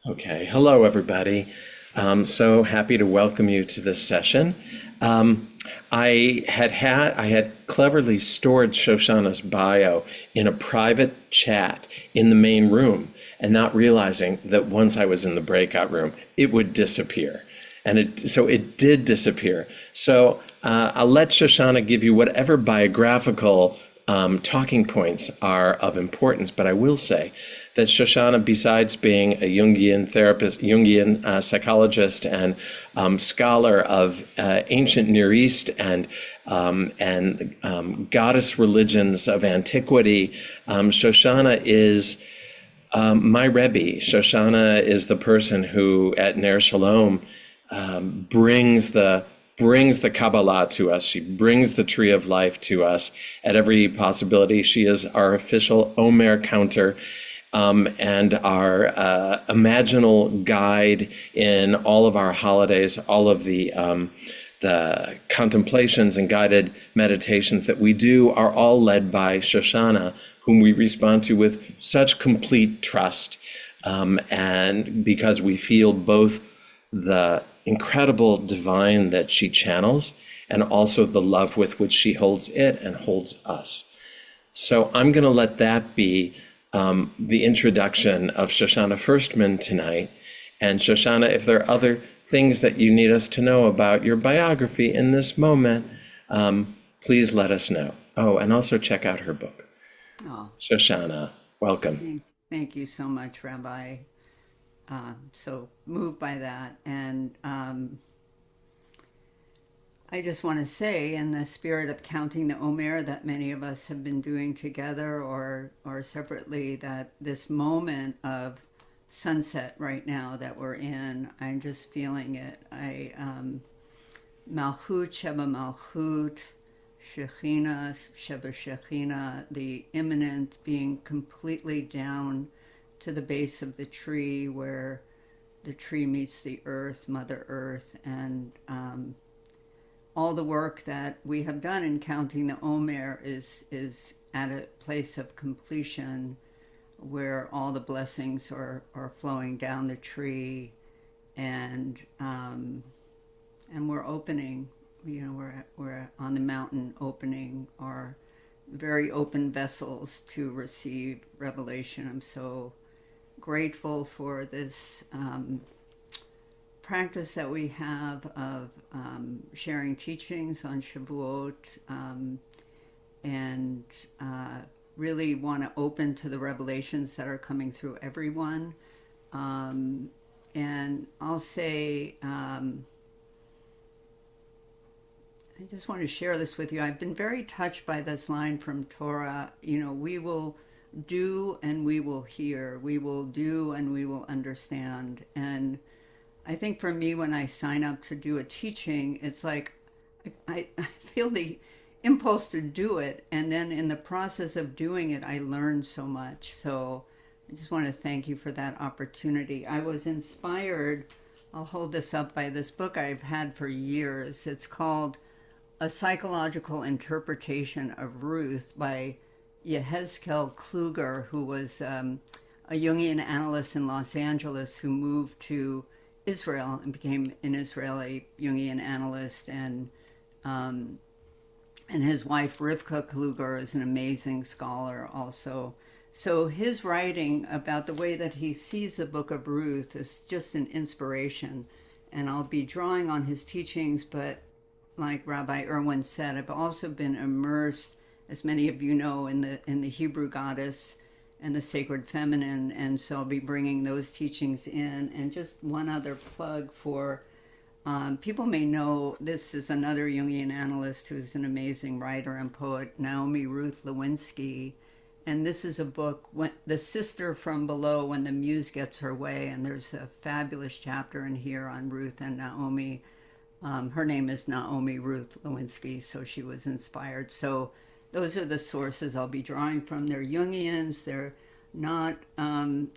Okay, hello everybody. So happy to welcome you to this session. I had cleverly stored Shoshana's bio in a private chat in the main room, and not realizing that once I was in the breakout room, it would disappear. And it did disappear. So I'll let Shoshana give you whatever biographical talking points are of importance, but I will say that Shoshana, besides being a Jungian therapist, Jungian psychologist, and scholar of ancient Near East and goddess religions of antiquity, Shoshana is my Rebbe. Shoshana is the person who, at Ner Shalom, brings the Kabbalah to us. She brings the tree of life to us at every possibility. She is our official Omer counter, and our imaginal guide in all of our holidays, all of the contemplations and guided meditations that we do are all led by Shoshana, whom we respond to with such complete trust, and because we feel both the incredible divine that she channels and also the love with which she holds it and holds us. So I'm going to let that be the introduction of Shoshana Firstman tonight. And Shoshana, if there are other things that you need us to know about your biography in this moment, please let us know. Oh, and also check out her book. Oh, Shoshana, welcome. thank you so much, Rabbi. So moved by that. And I just want to say, in the spirit of counting the Omer that many of us have been doing together or separately, that this moment of sunset right now that we're in, I'm just feeling it. Malchut Sheba Malchut, Shechina Sheba Shechina, the imminent being completely down to the base of the tree where the tree meets the earth, Mother Earth, and all the work that we have done in counting the Omer is at a place of completion where all the blessings are flowing down the tree, and we're opening. We're on the mountain opening our very open vessels to receive revelation. I'm so grateful for this practice that we have of sharing teachings on Shavuot, and really want to open to the revelations that are coming through everyone. And I'll say, I just want to share this with you. I've been very touched by this line from Torah. We will do and we will hear. We will do and we will understand. And I think for me, when I sign up to do a teaching, it's like I feel the impulse to do it. And then in the process of doing it, I learn so much. So I just want to thank you for that opportunity. I was inspired, I'll hold this up, by this book I've had for years. It's called A Psychological Interpretation of Ruth by Yehezkiel Kluger, who was a Jungian analyst in Los Angeles who moved to Israel and became an Israeli Jungian analyst, and his wife Rivka Kluger is an amazing scholar also. So his writing about the way that he sees the Book of Ruth is just an inspiration, and I'll be drawing on his teachings. But like Rabbi Irwin said, I've also been immersed, as many of you know, in the Hebrew goddess and the sacred feminine, and so I'll be bringing those teachings in. And just one other plug for people may know, this is another Jungian analyst who's an amazing writer and poet, Naomi Ruth Lewinsky. And this is a book, The Sister from Below, When the Muse Gets Her Way. And there's a fabulous chapter in here on Ruth and Naomi. Her name is Naomi Ruth Lewinsky, so she was inspired. So those are the sources I'll be drawing from. They're Jungians. They're not,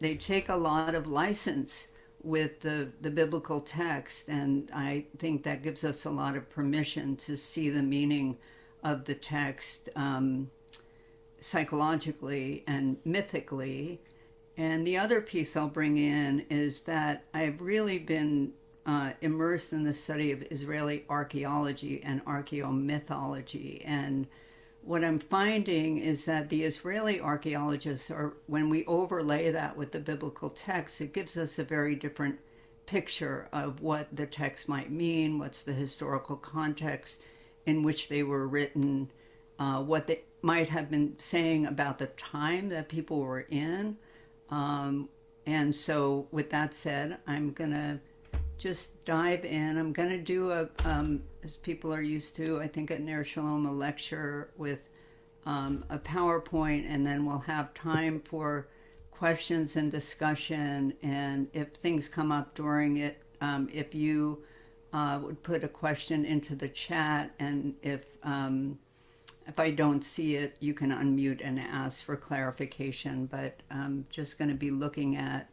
they take a lot of license with the biblical text, and I think that gives us a lot of permission to see the meaning of the text psychologically and mythically. And the other piece I'll bring in is that I've really been immersed in the study of Israeli archaeology and archaeomythology. And what I'm finding is that the Israeli archaeologists are, when we overlay that with the biblical text, it gives us a very different picture of what the text might mean, what's the historical context in which they were written, what they might have been saying about the time that people were in. And so with that said, I'm going to just dive in. I'm going to do as people are used to, I think at Ner Shalom, a lecture with a PowerPoint, and then we'll have time for questions and discussion. And if things come up during it, if you would put a question into the chat, and if I don't see it, you can unmute and ask for clarification. But I'm just going to be looking at,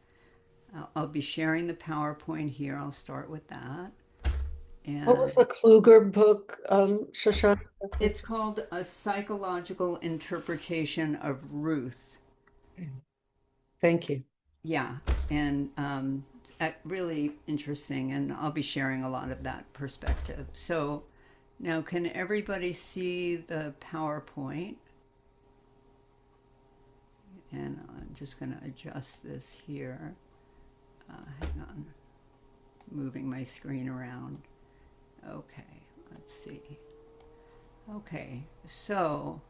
I'll be sharing the PowerPoint here. I'll start with that. And what was the Kluger book, Shoshana? it's called A Psychological Interpretation of Ruth. Thank you. Yeah, and it's really interesting, and I'll be sharing a lot of that perspective. So now, can everybody see the PowerPoint? And I'm just going to adjust this here. Hang on, moving my screen around. Okay, let's see. Okay, so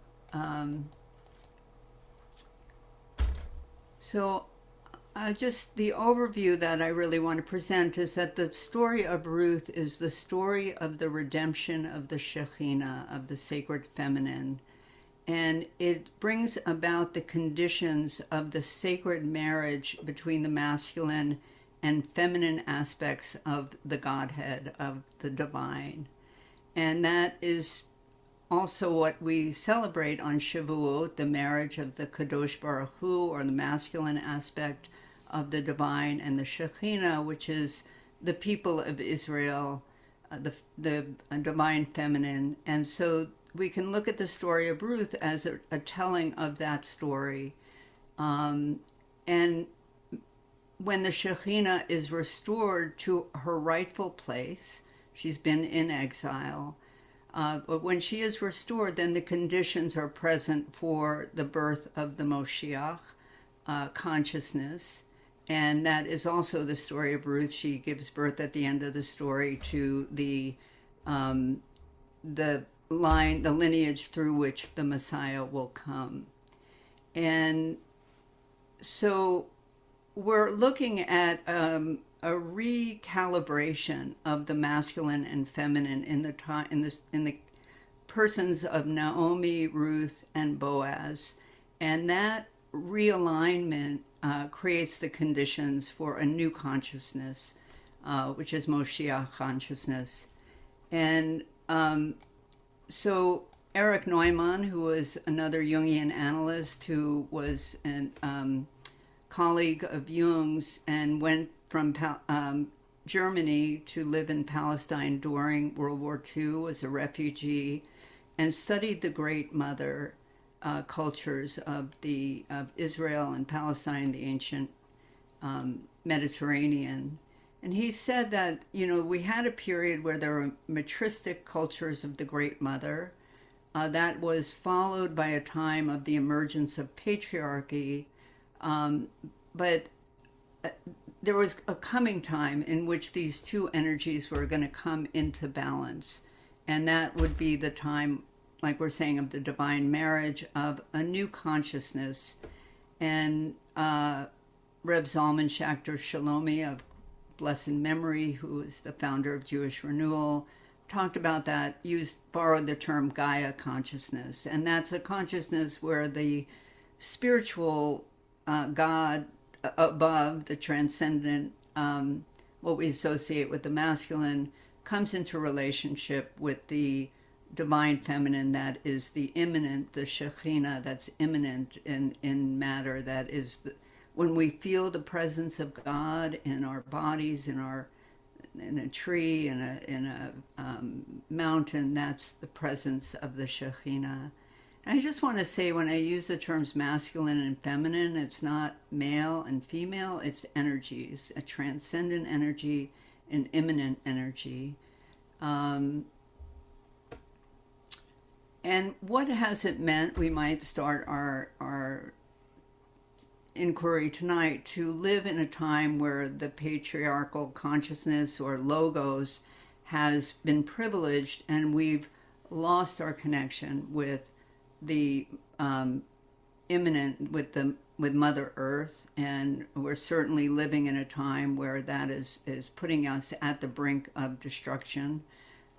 just the overview that I really want to present is that the story of Ruth is the story of the redemption of the Shekhinah, of the sacred feminine. And it brings about the conditions of the sacred marriage between the masculine and feminine aspects of the Godhead, of the divine. And that is also what we celebrate on Shavuot, the marriage of the Kadosh Baruch Hu, or the masculine aspect of the divine, and the Shekhinah, which is the people of Israel, the divine feminine. And so we can look at the story of Ruth as a telling of that story. And when the Shekhinah is restored to her rightful place, she's been in exile, but when she is restored, then the conditions are present for the birth of the Moshiach consciousness. And that is also the story of Ruth. She gives birth at the end of the story to the lineage through which the Messiah will come. And so we're looking at a recalibration of the masculine and feminine in the persons of Naomi, Ruth, and Boaz, and that realignment creates the conditions for a new consciousness, which is Moshiach consciousness. And so Erich Neumann, who was another Jungian analyst who was a colleague of Jung's and went from Germany to live in Palestine during World War II as a refugee, and studied the Great Mother cultures of Israel and Palestine, the ancient Mediterranean. And he said that, we had a period where there were matristic cultures of the Great Mother. That was followed by a time of the emergence of patriarchy. But there was a coming time in which these two energies were going to come into balance. And that would be the time, like we're saying, of the divine marriage, of a new consciousness. And Reb Zalman Schachter Shalomi of blessed memory, who is the founder of Jewish Renewal, talked about that, borrowed the term Gaia consciousness. And that's a consciousness where the spiritual God above, the transcendent, what we associate with the masculine, comes into relationship with the divine feminine that is the immanent, the Shekhinah that's immanent in matter, that is when we feel the presence of God in our bodies, in a tree, in a mountain, that's the presence of the Shekhinah. I just want to say when I use the terms masculine and feminine, it's not male and female, it's energies, a transcendent energy, an immanent energy. And what has it meant? We might start our inquiry tonight to live in a time where the patriarchal consciousness or logos has been privileged and we've lost our connection with the immanent, with Mother Earth, and we're certainly living in a time where that is putting us at the brink of destruction.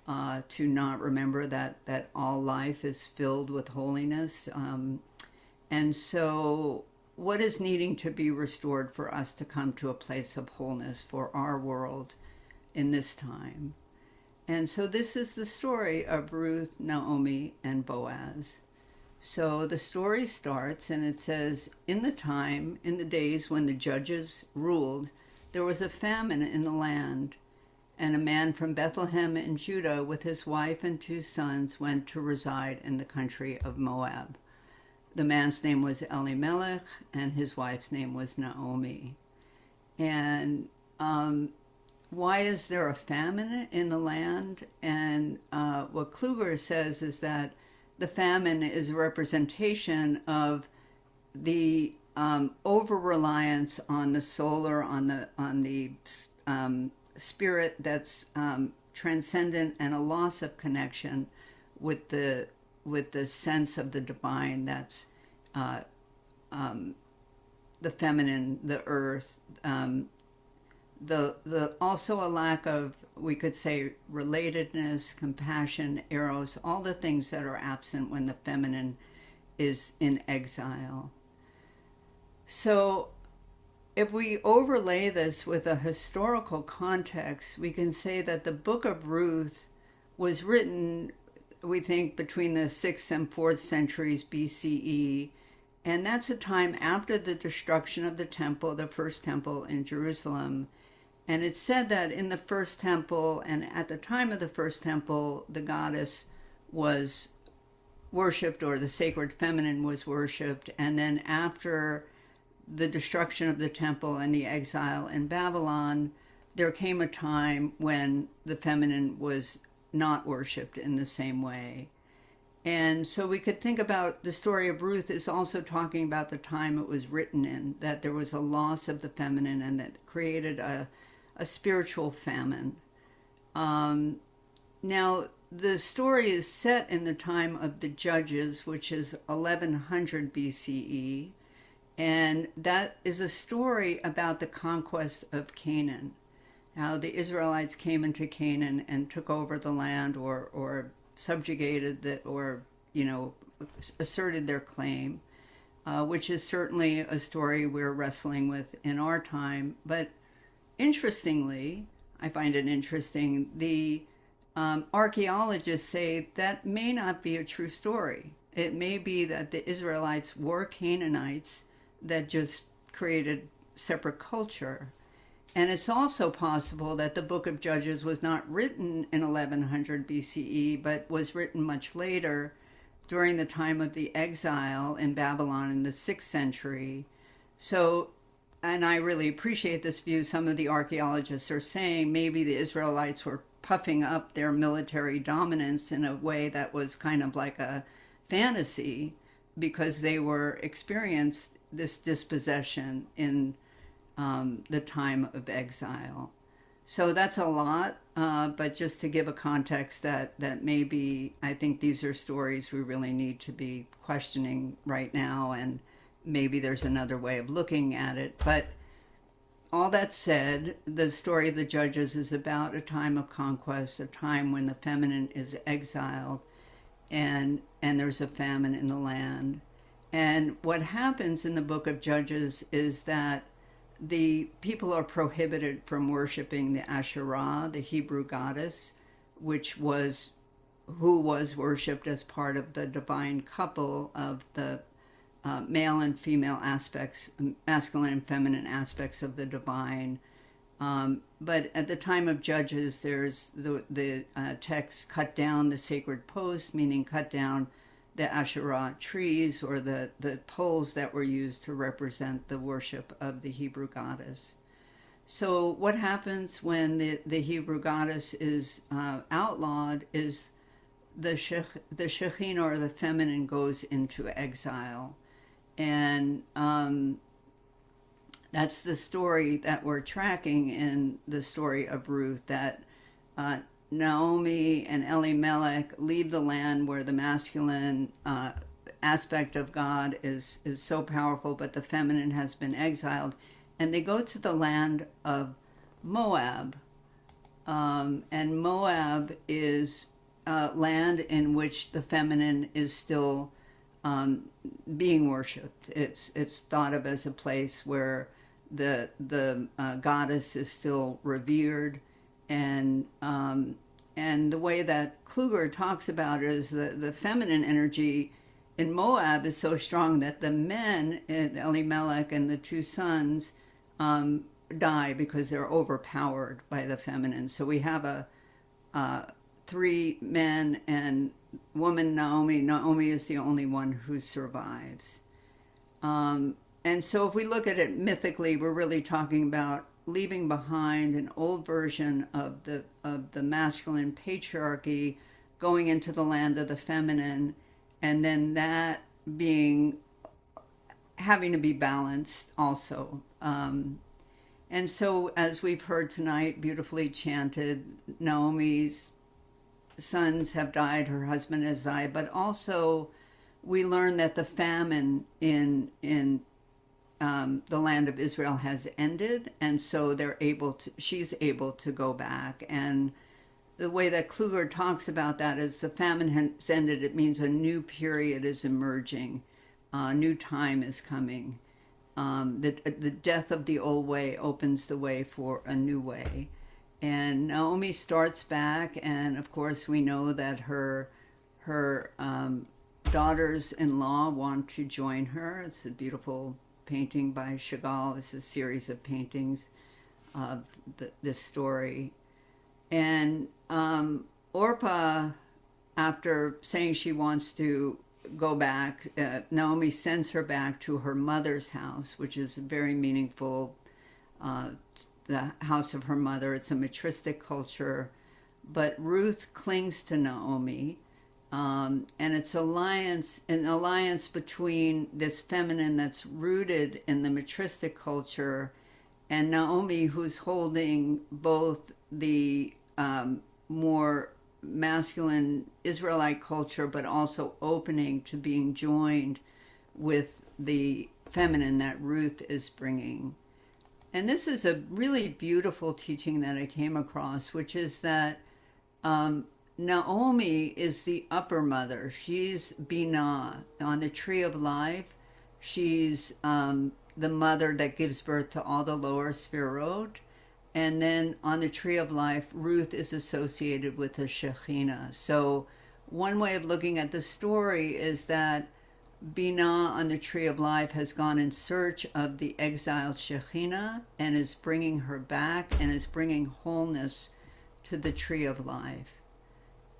To not remember that all life is filled with holiness, and so what is needing to be restored for us to come to a place of wholeness for our world in this time? And so this is the story of Ruth, Naomi, and Boaz. So the story starts and it says, in the days when the judges ruled, there was a famine in the land, and a man from Bethlehem in Judah with his wife and 2 sons went to reside in the country of Moab. The man's name was Elimelech, and his wife's name was Naomi. And why is there a famine in the land? And what Kluger says is that the famine is a representation of the over-reliance on the solar, on the spirit that's transcendent, and a loss of connection with the sense of the divine that's the feminine, the earth, the also a lack of, we could say, relatedness, compassion, eros, all the things that are absent when the feminine is in exile. So if we overlay this with a historical context, we can say that the Book of Ruth was written, we think, between the 6th and 4th centuries BCE, and that's a time after the destruction of the temple, the first temple in Jerusalem. And it's said that in the first temple, and at the time of the first temple, the goddess was worshipped, or the sacred feminine was worshipped, and then after the destruction of the temple and the exile in Babylon, there came a time when the feminine was not worshipped in the same way. And so we could think about the story of Ruth is also talking about the time it was written in, that there was a loss of the feminine and that created a spiritual famine. Now, the story is set in the time of the Judges, which is 1100 BCE, and that is a story about the conquest of Canaan, how the Israelites came into Canaan and took over the land, or subjugated it, or, asserted their claim, which is certainly a story we're wrestling with in our time. But interestingly, I find it interesting, the archaeologists say that may not be a true story. It may be that the Israelites were Canaanites that just created separate culture. And it's also possible that the Book of Judges was not written in 1100 BCE, but was written much later during the time of the exile in Babylon in the 6th century. So, and I really appreciate this view, some of the archaeologists are saying maybe the Israelites were puffing up their military dominance in a way that was kind of like a fantasy, because they were experienced this dispossession in the time of exile. So that's a lot, but just to give a context that maybe I think these are stories we really need to be questioning right now, and maybe there's another way of looking at it. But all that said, the story of the Judges is about a time of conquest, a time when the feminine is exiled, and there's a famine in the land. And what happens in the Book of Judges is that the people are prohibited from worshiping the Asherah, the Hebrew goddess, who was worshipped as part of the divine couple of the male and female aspects, masculine and feminine aspects of the divine. But at the time of Judges, there's the text cut down the sacred post, meaning cut down the Asherah trees or the poles that were used to represent the worship of the Hebrew goddess. So what happens when the Hebrew goddess is outlawed is the Shekhinah, or the feminine, goes into exile. And that's the story that we're tracking in the story of Ruth, that Naomi and Elimelech leave the land where the masculine aspect of God is so powerful, but the feminine has been exiled. And they go to the land of Moab. And Moab is land in which the feminine is still being worshipped. It's thought of as a place where the goddess is still revered, and the way that Kluger talks about it is the feminine energy in Moab is so strong that the men, Elimelech and the two sons, die because they're overpowered by the feminine. So we have three men and woman Naomi. Naomi is the only one who survives. And so if we look at it mythically, we're really talking about leaving behind an old version of the masculine patriarchy, going into the land of the feminine, and then that having to be balanced also. And so, as we've heard tonight, beautifully chanted, Naomi's sons have died, her husband has died, but also we learn that the famine in the land of Israel has ended, and so she's able to go back. And the way that Kluger talks about that is the famine has ended. It means a new period is emerging, a new time is coming. The death of the old way opens the way for a new way. And Naomi starts back, and of course we know that her daughters-in-law want to join her. It's a beautiful painting by Chagall. It's a series of paintings of this story. And Orpah, after saying she wants to go back, Naomi sends her back to her mother's house, which is very meaningful, the house of her mother. It's a matristic culture. But Ruth clings to Naomi, and it's an alliance between this feminine that's rooted in the matristic culture and Naomi, who's holding both the more masculine Israelite culture, but also opening to being joined with the feminine that Ruth is bringing. And this is a really beautiful teaching that I came across, which is that Naomi is the upper mother. She's Binah. On the tree of life, she's the mother that gives birth to all the lower sphirot. And then on the tree of life, Ruth is associated with the Shekhinah. So one way of looking at the story is that Binah on the tree of life has gone in search of the exiled Shekhinah and is bringing her back and is bringing wholeness to the tree of life.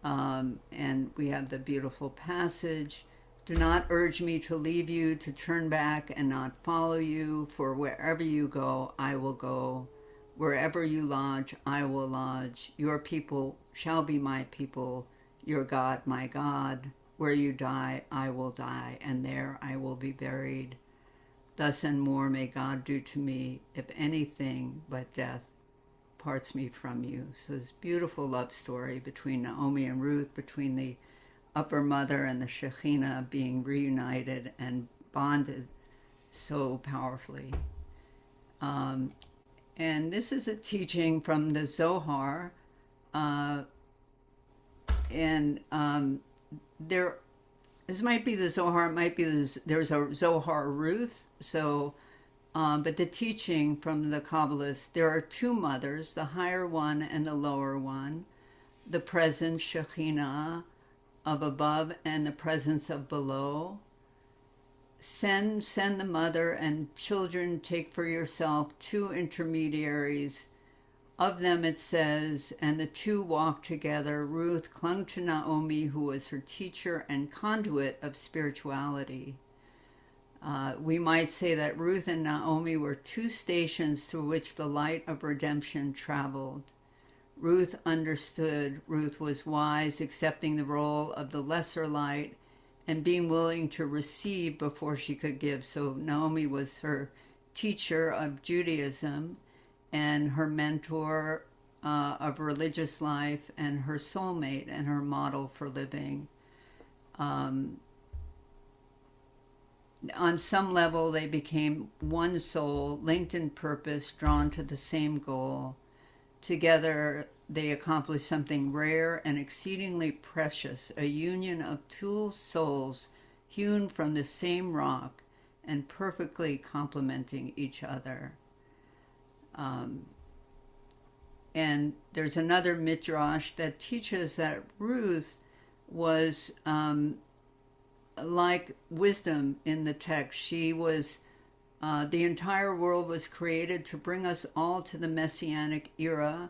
And we have the beautiful passage, "Do not urge me to leave you, to turn back and not follow you, for wherever you go, I will go. Wherever you lodge, I will lodge. Your people shall be my people, your God, my God. Where you die, I will die, and there I will be buried. Thus and more may God do to me, if anything but death parts me from you." So this beautiful love story between Naomi and Ruth, between the upper mother and the Shekhinah being reunited and bonded so powerfully. And this is a teaching from the Zohar. This might be the Zohar, it might be there's a Zohar Ruth. So, but the teaching from the Kabbalists, there are two mothers, the higher one and the lower one, the presence Shekhinah of above and the presence of below. Send the mother, and children, take for yourself two intermediaries Of them it says, and the two walked together. Ruth clung to Naomi, who was her teacher and conduit of spirituality. We might say that Ruth and Naomi were two stations through which the light of redemption traveled. Ruth understood. Ruth was wise, accepting the role of the lesser light and being willing to receive before she could give. So Naomi was her teacher of Judaism and her mentor of religious life and her soulmate and her model for living. On some level, they became one soul, linked in purpose, drawn to the same goal. Together, they accomplished something rare and exceedingly precious, a union of two souls hewn from the same rock and perfectly complementing each other. And there's another midrash that teaches that Ruth was like wisdom in the text. She was, the entire world was created to bring us all to the Messianic era,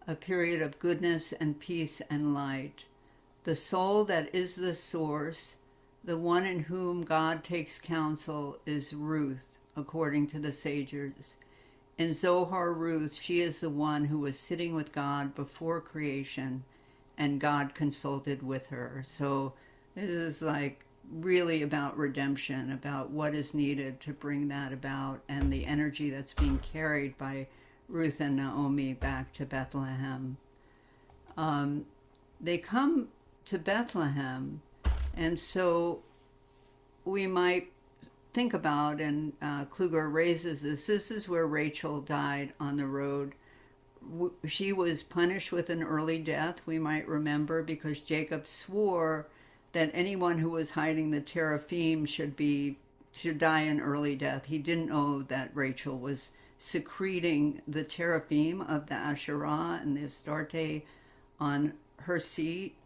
a period of goodness and peace and light. The soul that is the source, the one in whom God takes counsel, is Ruth, according to the sages. In Zohar, Ruth, she is the one who was sitting with God before creation, and God consulted with her. So this is like really about redemption, about what is needed to bring that about, and the energy that's being carried by Ruth and Naomi back to Bethlehem. They come to Bethlehem, and so we might think about, and Kluger raises this is where Rachel died on the road. She was punished with an early death, we might remember, because Jacob swore that anyone who was hiding the teraphim should die an early death. He didn't know that Rachel was secreting the teraphim of the Asherah and the Astarte on her seat,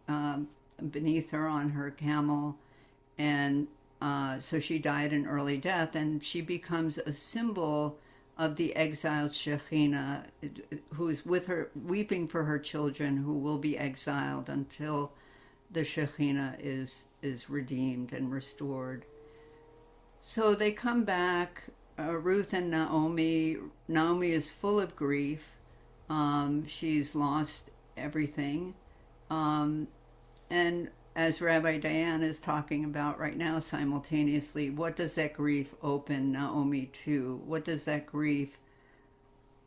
beneath her on her camel, and so she died an early death, and she becomes a symbol of the exiled Shekhinah, who's with her, weeping for her children who will be exiled until the Shekhinah is redeemed and restored. So they come back, Ruth and Naomi. Naomi is full of grief. She's lost everything. And as Rabbi Diane is talking about right now simultaneously, what does that grief open Naomi to? What does that grief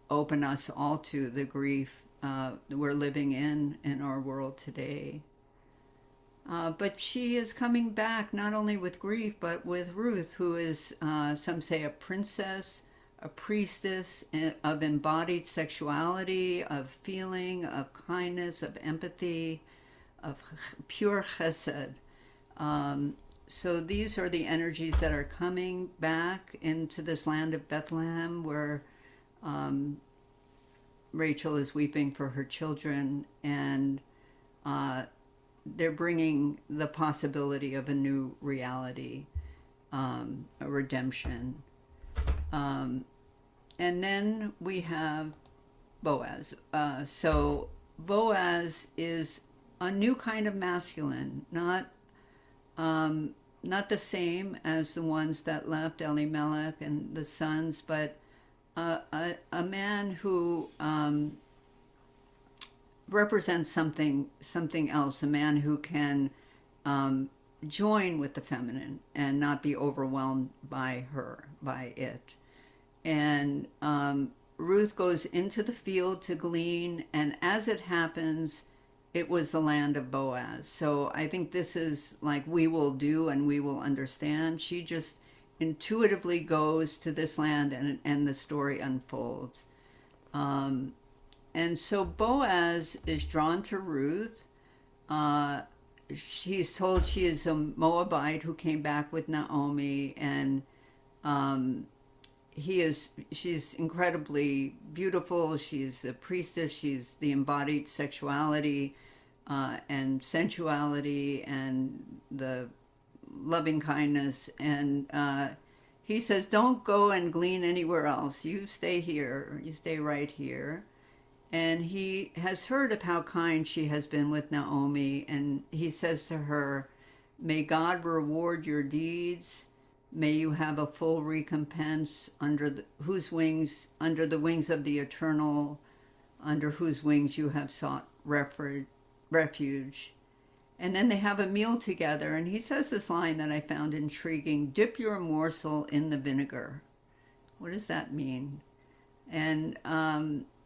open us all to, the grief we're living in our world today? But she is coming back not only with grief, but with Ruth, who is, some say, a princess, a priestess of embodied sexuality, of feeling, of kindness, of empathy, of pure chesed. So these are the energies that are coming back into this land of Bethlehem, where Rachel is weeping for her children, and they're bringing the possibility of a new reality, a redemption. And then we have Boaz. So Boaz is a new kind of masculine, not the same as the ones that left Elimelech and the sons, but a man who represents something else, a man who can join with the feminine and not be overwhelmed by it. And Ruth goes into the field to glean, and as it happens, it was the land of Boaz. So I think this is like we will do and we will understand. She just intuitively goes to this land, and the story unfolds. And so Boaz is drawn to Ruth. She's told she is a Moabite who came back with Naomi, and she's incredibly beautiful. She's a priestess. She's the embodied sexuality and sensuality and the loving kindness. And he says, don't go and glean anywhere else. You stay here. You stay right here. And he has heard of how kind she has been with Naomi, and he says to her, "May God reward your deeds. May you have a full recompense under under the wings of the eternal, under whose wings you have sought refuge." And then they have a meal together, and he says this line that I found intriguing: "Dip your morsel in the vinegar." What does that mean? And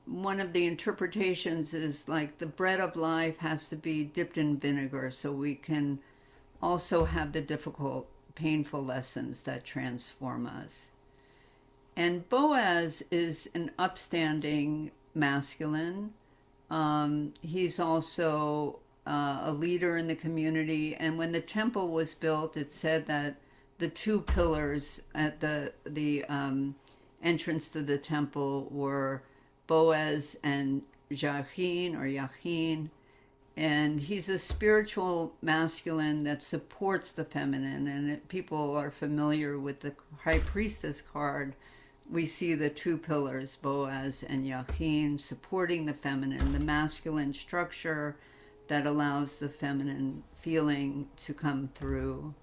one of the interpretations is like the bread of life has to be dipped in vinegar so we can also have the difficult, painful lessons that transform us. And Boaz is an upstanding masculine. He's also a leader in the community. And when the temple was built, it said that the two pillars at the entrance to the temple were Boaz and Yachin, and he's a spiritual masculine that supports the feminine. And people are familiar with the high priestess card. We see the two pillars, Boaz and Yachin, supporting the feminine, the masculine structure that allows the feminine feeling to come through.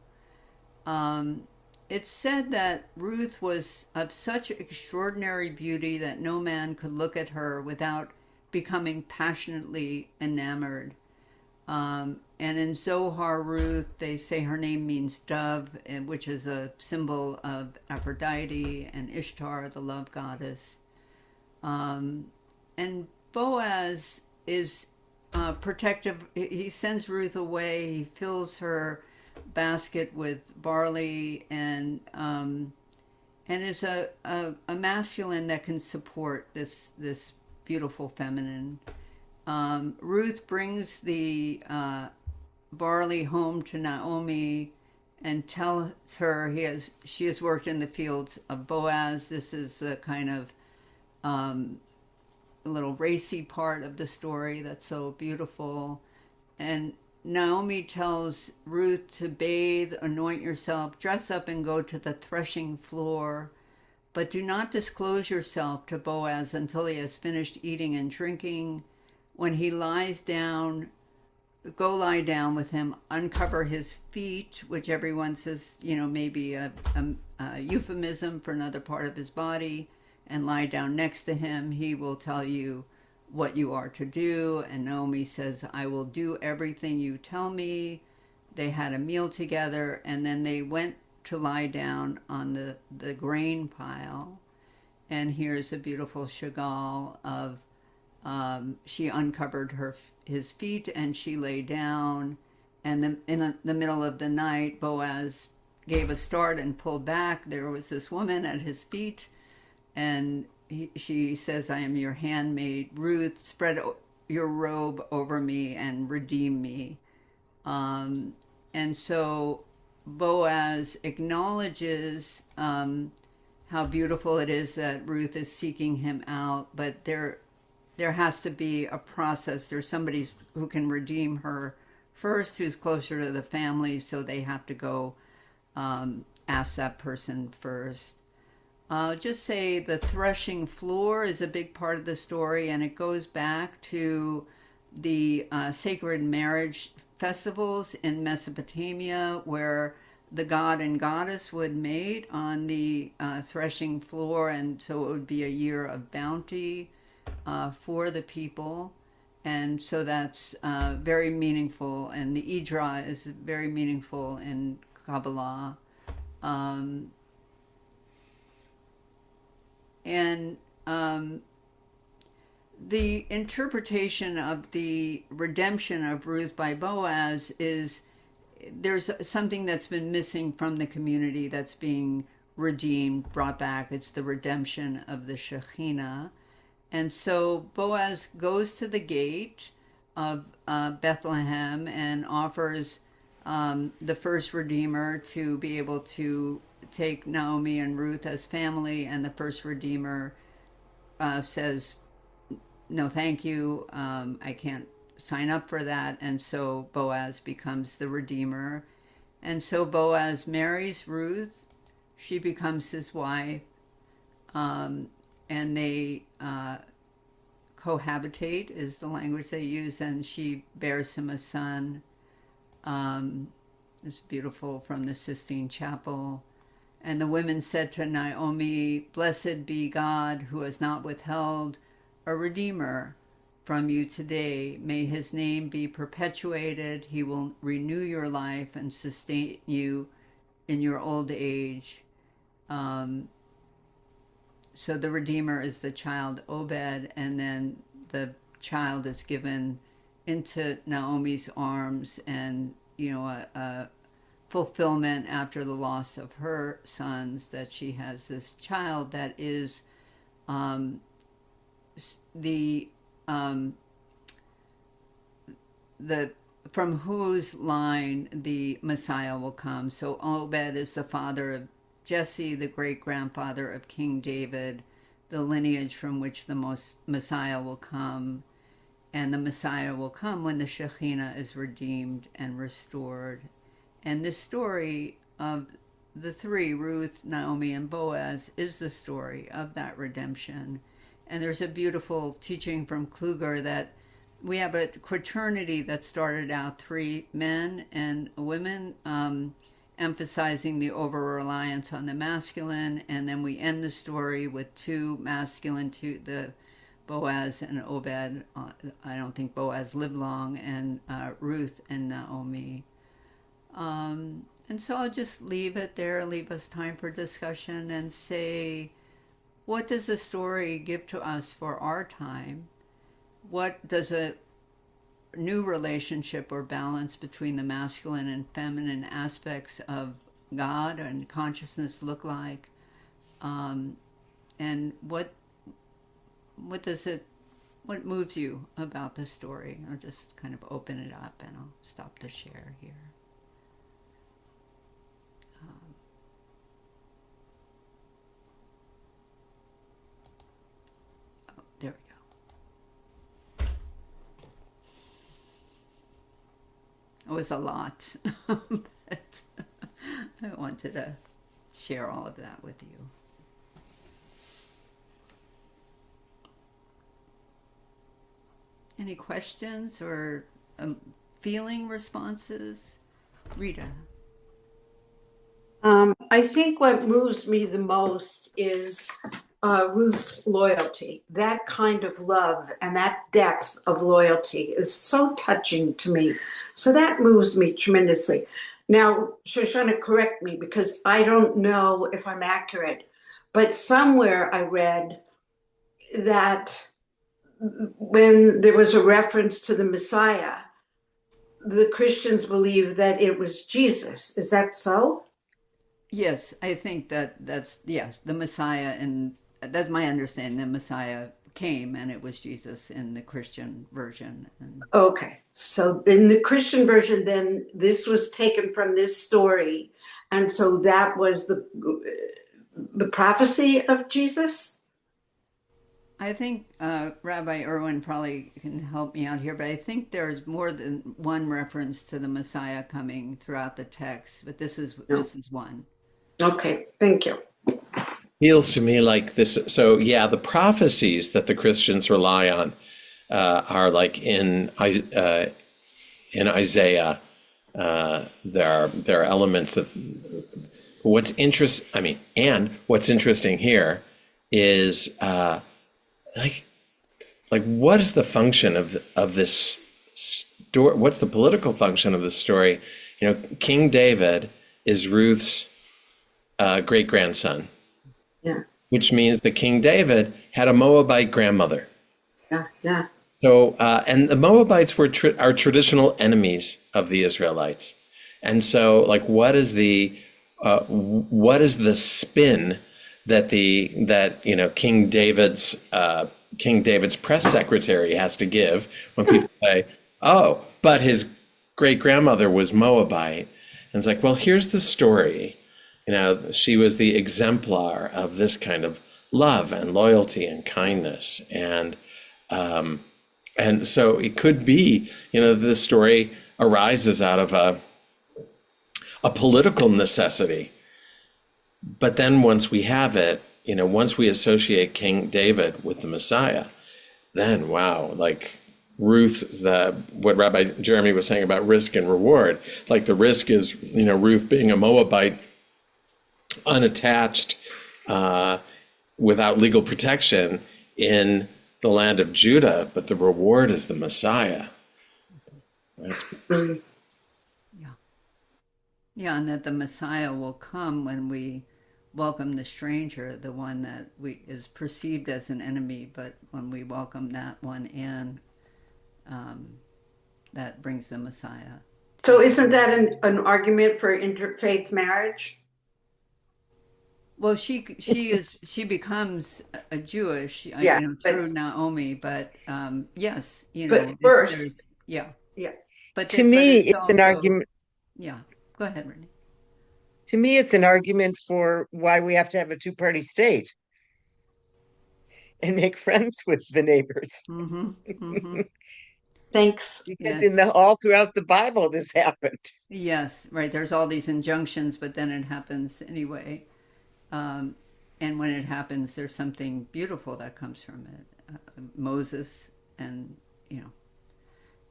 It's said that Ruth was of such extraordinary beauty that no man could look at her without becoming passionately enamored. And in Zohar, Ruth, they say her name means dove, which is a symbol of Aphrodite and Ishtar, the love goddess. And Boaz is protective. He sends Ruth away. He fills her basket with barley, and is a masculine that can support this beautiful feminine. Ruth brings the barley home to Naomi and tells her she has worked in the fields of Boaz. This is the kind of little racy part of the story that's so beautiful. And Naomi tells Ruth to bathe, anoint yourself, dress up, and go to the threshing floor. But do not disclose yourself to Boaz until he has finished eating and drinking. When he lies down, go lie down with him, uncover his feet, which everyone says, maybe a euphemism for another part of his body, and lie down next to him. He will tell you what you are to do. And Naomi says, "I will do everything you tell me." They had a meal together, and then they went to lie down on the grain pile. And here's a beautiful Chagall of she uncovered his feet and she lay down. And in the middle of the night, Boaz gave a start and pulled back. There was this woman at his feet, and she says, "I am your handmaid, Ruth. Spread your robe over me and redeem me." And so Boaz acknowledges how beautiful it is that Ruth is seeking him out, but there has to be a process. There's somebody who can redeem her first, who's closer to the family, so they have to go ask that person first. Just say the threshing floor is a big part of the story, and it goes back to the sacred marriage festivals in Mesopotamia, where the god and goddess would mate on the threshing floor, and so it would be a year of bounty for the people. And so that's very meaningful, and the Idra is very meaningful in Kabbalah. The interpretation of the redemption of Ruth by Boaz is there's something that's been missing from the community that's being redeemed, brought back. It's the redemption of the Shekhinah. And so Boaz goes to the gate of Bethlehem and offers the first Redeemer to be able to take Naomi and Ruth as family, and the first Redeemer says, "No, thank you. I can't sign up for that." And so Boaz becomes the Redeemer. And so Boaz marries Ruth. She becomes his wife. And they cohabitate is the language they use, and she bears him a son. It's beautiful from the Sistine Chapel. And the women said to Naomi, "Blessed be God who has not withheld a redeemer from you today. May his name be perpetuated. He will renew your life and sustain you in your old age." So the Redeemer is the child Obed, and then the child is given into Naomi's arms, and a fulfillment after the loss of her sons, that she has this child that is the from whose line the Messiah will come. So Obed is the father of Jesse, the great-grandfather of King David, the lineage from which the Messiah will come. And the Messiah will come when the Shekhinah is redeemed and restored. And this story of the three, Ruth, Naomi, and Boaz, is the story of that redemption. And there's a beautiful teaching from Kluger that we have a quaternity that started out 3 men and women, emphasizing the over-reliance on the masculine, and then we end the story with 2 masculine, the Boaz and Obed. I don't think Boaz lived long, and Ruth and Naomi. And so I'll just leave it there, leave us time for discussion, and say, what does the story give to us for our time? What does a new relationship or balance between the masculine and feminine aspects of God and consciousness look like? And what moves you about the story? I'll just kind of open it up, and I'll stop the share here. There we go. It was a lot, but I wanted to share all of that with you. Any questions or feeling responses? Rita. I think what moves me the most is Ruth's loyalty. That kind of love and that depth of loyalty is so touching to me. So that moves me tremendously. Now, Shoshana, correct me, because I don't know if I'm accurate, but somewhere I read that when there was a reference to the Messiah, the Christians believe that it was Jesus. Is that so? Yes, I think that's the Messiah, and that's my understanding. The Messiah came, and it was Jesus in the Christian version. Okay, so in the Christian version, then this was taken from this story, and so that was the prophecy of Jesus? I think Rabbi Irwin probably can help me out here, but I think there's more than one reference to the Messiah coming throughout the text, but this is one. Okay, thank you. Feels to me like this. So yeah, the prophecies that the Christians rely on are like in Isaiah. There are elements that what's interesting here is like what is the function of this story? What's the political function of this story? King David is Ruth's great-grandson. Yeah. Which means that King David had a Moabite grandmother. Yeah. So, and the Moabites are traditional enemies of the Israelites. And so, like, what is the spin that King David's press secretary has to give when people say, "Oh, but his great grandmother was Moabite," and it's like, well, here's the story. She was the exemplar of this kind of love and loyalty and kindness. And so it could be, this story arises out of a political necessity. But then once we have it, once we associate King David with the Messiah, then wow, like Ruth, what Rabbi Jeremy was saying about risk and reward, like the risk is, Ruth being a Moabite, unattached, without legal protection in the land of Judah, but the reward is the Messiah. That's Yeah. Yeah, and that the Messiah will come when we welcome the stranger, the one that is perceived as an enemy, but when we welcome that one in, that brings the Messiah. So isn't that an argument for interfaith marriage? Well, she becomes a Jewish, Yeah, through Naomi, but yes, but first, there's yeah, yeah. but To but me, it's it's an also argument. yeah. Go ahead, Renee. To me, it's an argument for why we have to have a two-party state and make friends with the neighbors. Mm-hmm. Mm-hmm. Thanks. Because Yes. all throughout the Bible, this happened. Yes, right. There's all these injunctions, but then it happens anyway. And when it happens, there's something beautiful that comes from it. Moses and,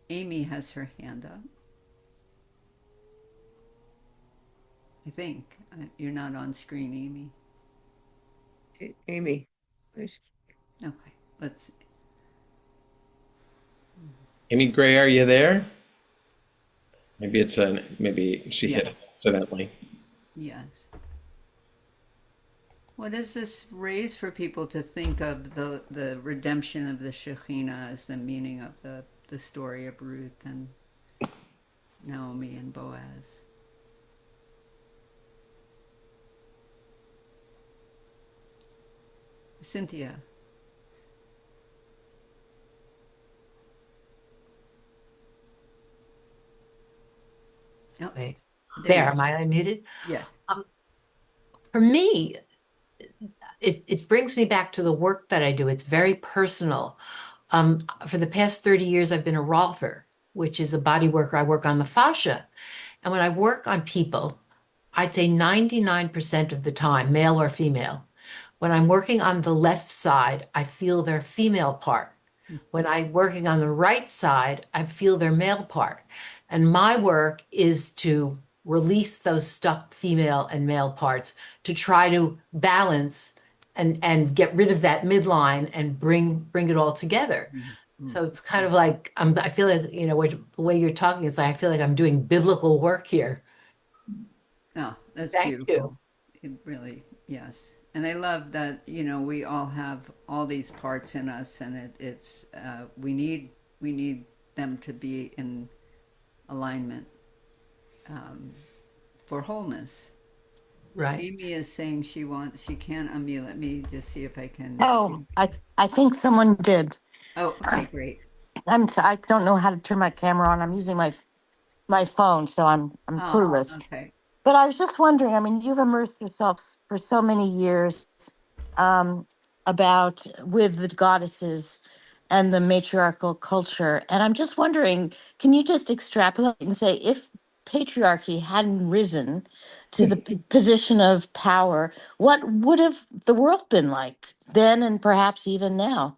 Amy has her hand up. I think. You're not on screen, Amy. Amy. Okay, let's see. Amy Gray, are you there? Maybe she hit it accidentally. Yes. What does this raise for people to think of the redemption of the Shekhinah as the meaning of the story of Ruth and Naomi and Boaz? Cynthia. Oh, Wait, there, am I unmuted? yes. For me, it brings me back to the work that I do. It's very personal. For the past 30 years, I've been a rolfer, which is a body worker. I work on the fascia. And when I work on people, I'd say 99% of the time, male or female, when I'm working on the left side, I feel their female part. When I'm working on the right side, I feel their male part. And my work is to release those stuck female and male parts to try to balance and get rid of that midline and bring it all together. So it's kind of like I feel like, the way you're talking is like I feel like I'm doing biblical work here. Oh, that's Thank beautiful. It really, yes. And I love that, we all have all these parts in us, and it's we need them to be in alignment for wholeness. Right. Amy is saying she can't unmute. Let me just see if I can. Oh, I think someone did. Oh, okay, great. I don't know how to turn my camera on. I'm using my phone, so I'm Oh, clueless. okay. But I was just wondering, I mean, you've immersed yourself for so many years about with the goddesses and the matriarchal culture. And I'm just wondering, can you just extrapolate and say if patriarchy hadn't risen to the position of power, what would have the world been like then and perhaps even now?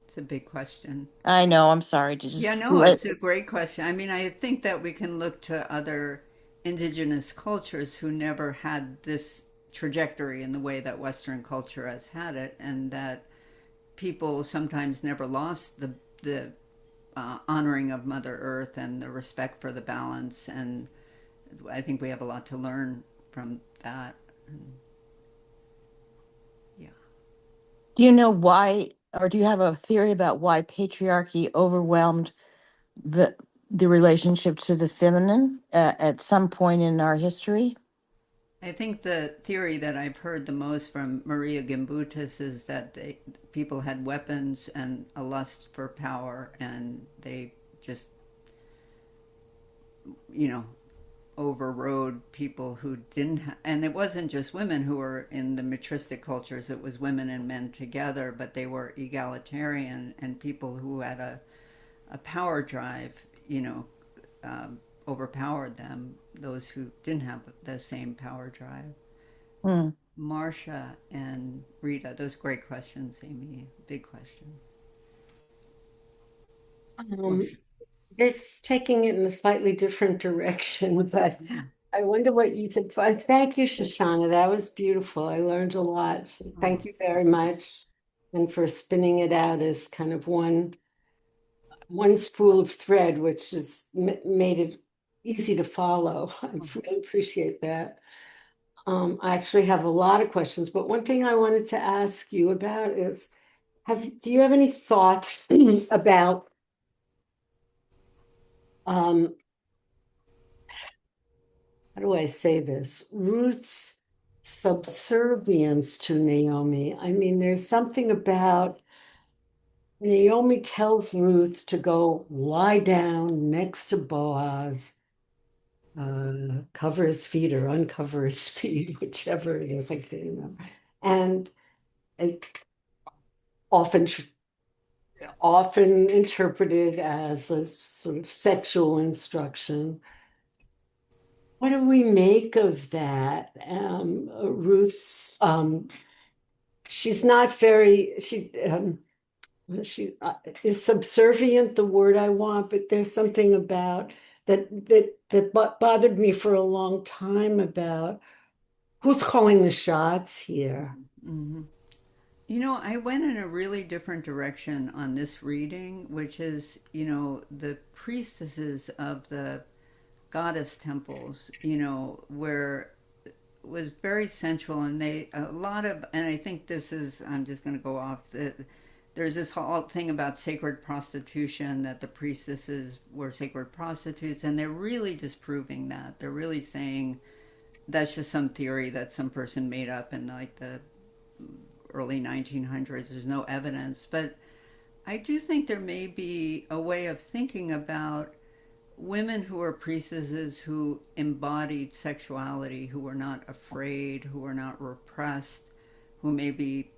It's a big question. I know, I'm sorry to just Yeah, no, it's a great question. I mean, I think that we can look to other indigenous cultures who never had this trajectory in the way that Western culture has had it, and that people sometimes never lost the honoring of Mother Earth and the respect for the balance. And I think we have a lot to learn from that. And, yeah. Do you know why, or do you have a theory about why patriarchy overwhelmed the relationship to the feminine at some point in our history? I think the theory that I've heard the most from Maria Gimbutas is that people had weapons and a lust for power, and they just, overrode people who didn't and it wasn't just women who were in the matristic cultures, it was women and men together, but they were egalitarian, and people who had a power drive, overpowered them, those who didn't have the same power drive. Hmm. Marcia and Rita, those great questions, Amy, big questions. This taking it in a slightly different direction, but I wonder what you think. Thank you, Shoshana. That was beautiful. I learned a lot. So thank you very much. And for spinning it out as kind of one spool of thread, which has made it easy to follow. I really appreciate that. I actually have a lot of questions, but one thing I wanted to ask you about is, do you have any thoughts about how do I say this? Ruth's subservience to Naomi. I mean, there's something about Naomi tells Ruth to go lie down next to Boaz, cover his feet or uncover his feet, whichever it is, like, and it often often interpreted as a sort of sexual instruction. What do we make of that? Ruth's, she's not very, she is subservient, the word I want, but there's something about that bothered me for a long time about who's calling the shots here. Mm-hmm. You know, I went in a really different direction on this reading, which is, the priestesses of the goddess temples, where it was very central, and and I think this is, I'm just going to go off, there's this whole thing about sacred prostitution, that the priestesses were sacred prostitutes, and they're really disproving that. They're really saying that's just some theory that some person made up in like the early 1900s. There's no evidence, but I do think there may be a way of thinking about women who are priestesses who embodied sexuality, who were not afraid, who were not repressed, who maybe,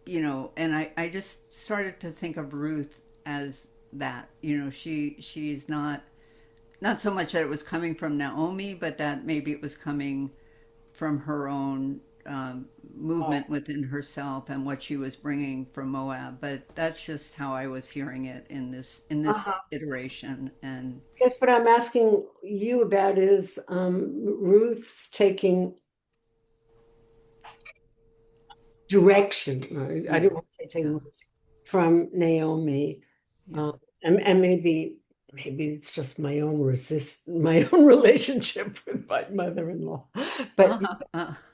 and I just started to think of Ruth as that. She's not so much that it was coming from Naomi, but that maybe it was coming from her own movement within herself and what she was bringing from Moab. But that's just how I was hearing it in this iteration. And Yes, what I'm asking you about is Ruth's taking direction. I don't want to say taking from Naomi, and maybe it's just my own relationship with my mother-in-law, but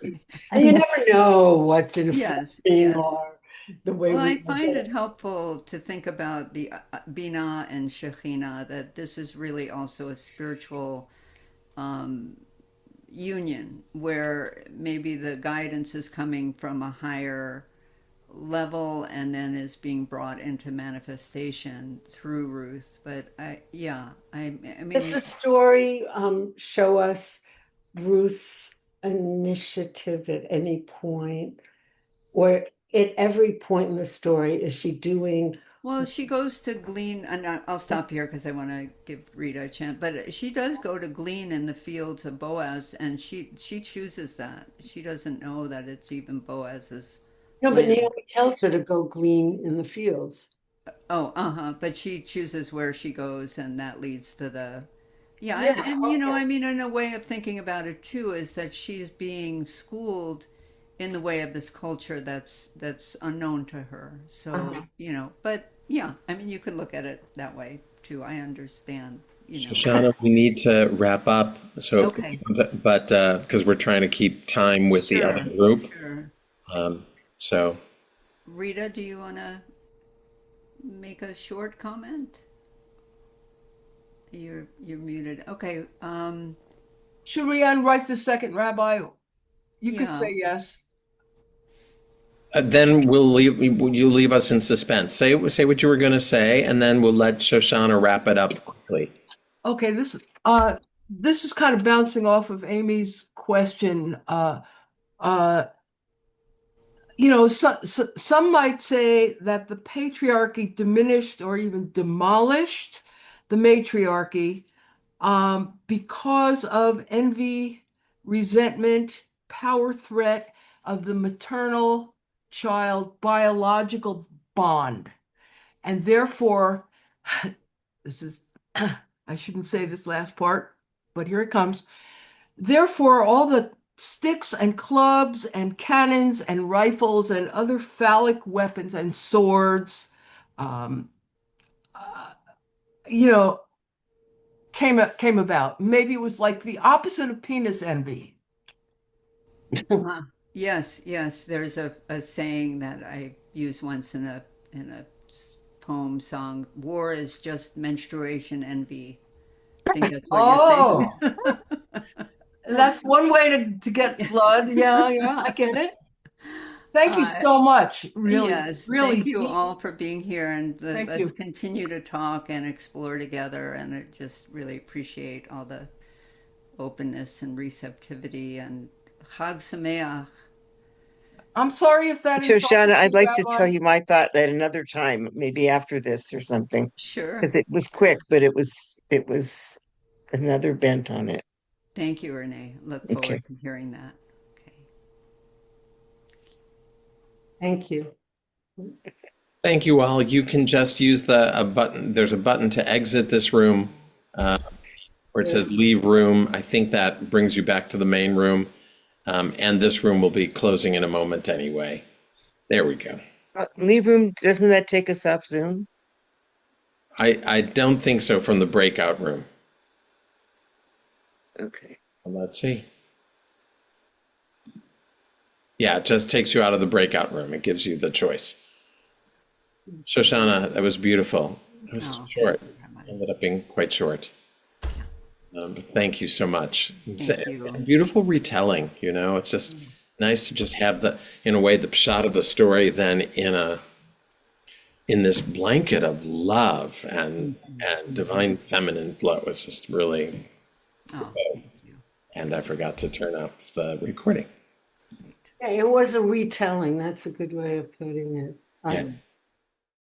you never know what's in yes, or the way Well, we I find it helpful to think about the Bina and Shekhinah, that this is really also a spiritual union where maybe the guidance is coming from a higher level and then is being brought into manifestation through Ruth. But I mean, Does the story show us Ruth's initiative at any point, or at every point in the story is she doing? well, she goes to glean, and I'll stop here because I want to give Rita a chance. But she does go to glean in the fields of Boaz, and she chooses that. She doesn't know that it's even Boaz's No, but land. Naomi tells her to go glean in the fields. Oh, But she chooses where she goes, and that leads to the Yeah, and okay. I mean, in a way of thinking about it too, is that she's being schooled in the way of this culture that's unknown to her. So but I mean, you could look at it that way too. I understand. Shoshana, we need to wrap up. So, Okay. but because we're trying to keep time with the other Sure, group. sure. So, Rita, do you want to make a short comment? You're muted. Okay. Should we unwrite the second rabbi? You could Yeah. say yes. then you leave us in suspense. Say what you were going to say, and then we'll let Shoshana wrap it up quickly. Okay, this is kind of bouncing off of Amy's question. Some might say that the patriarchy diminished or even demolished the matriarchy because of envy, resentment, power threat of the maternal child biological bond. And therefore, this is, I shouldn't say this last part, but here it comes. Therefore, all the sticks and clubs and cannons and rifles and other phallic weapons and swords, um, uh, you know, came about. Maybe it was like the opposite of penis envy. Yes, yes. There's a saying that I used once in a poem song. War is just menstruation envy. I think that's what you're saying. Oh, that's one way to get Yes. blood. Yeah, yeah, I get it. Thank you Uh, so much. Really, yes. really Thank you deep. all for being here, and Thank let's you. continue to talk and explore together. And I just really appreciate all the openness and receptivity. And Chag Sameach. I'm sorry if that Shoshana, insulted I'd you, like to tell Rabbi. you my thought at another time, maybe after this or something, Sure. because it was quick, but it was another bent on it. Thank you, Renee. Look Okay. forward to hearing that. Okay. Thank you. Thank you all. You can just use the a button. There's a button to exit this room where it says leave room. I think that brings you back to the main room. And this room will be closing in a moment anyway. There we go. Leave room, doesn't that take us off Zoom? I don't think so from the breakout room. Okay. Well, let's see. Yeah, it just takes you out of the breakout room. It gives you the choice. Shoshana, that was beautiful. It was Oh, short. thank you, Rabbi. Ended up being quite short. But thank you so much. Thank you. Beautiful retelling, it's just nice to just have in a way, the shot of the story then in this blanket of love and divine feminine flow. It's just really, Oh, thank you. and I forgot to turn off the recording. Yeah, it was a retelling. That's a good way of putting it. Yeah.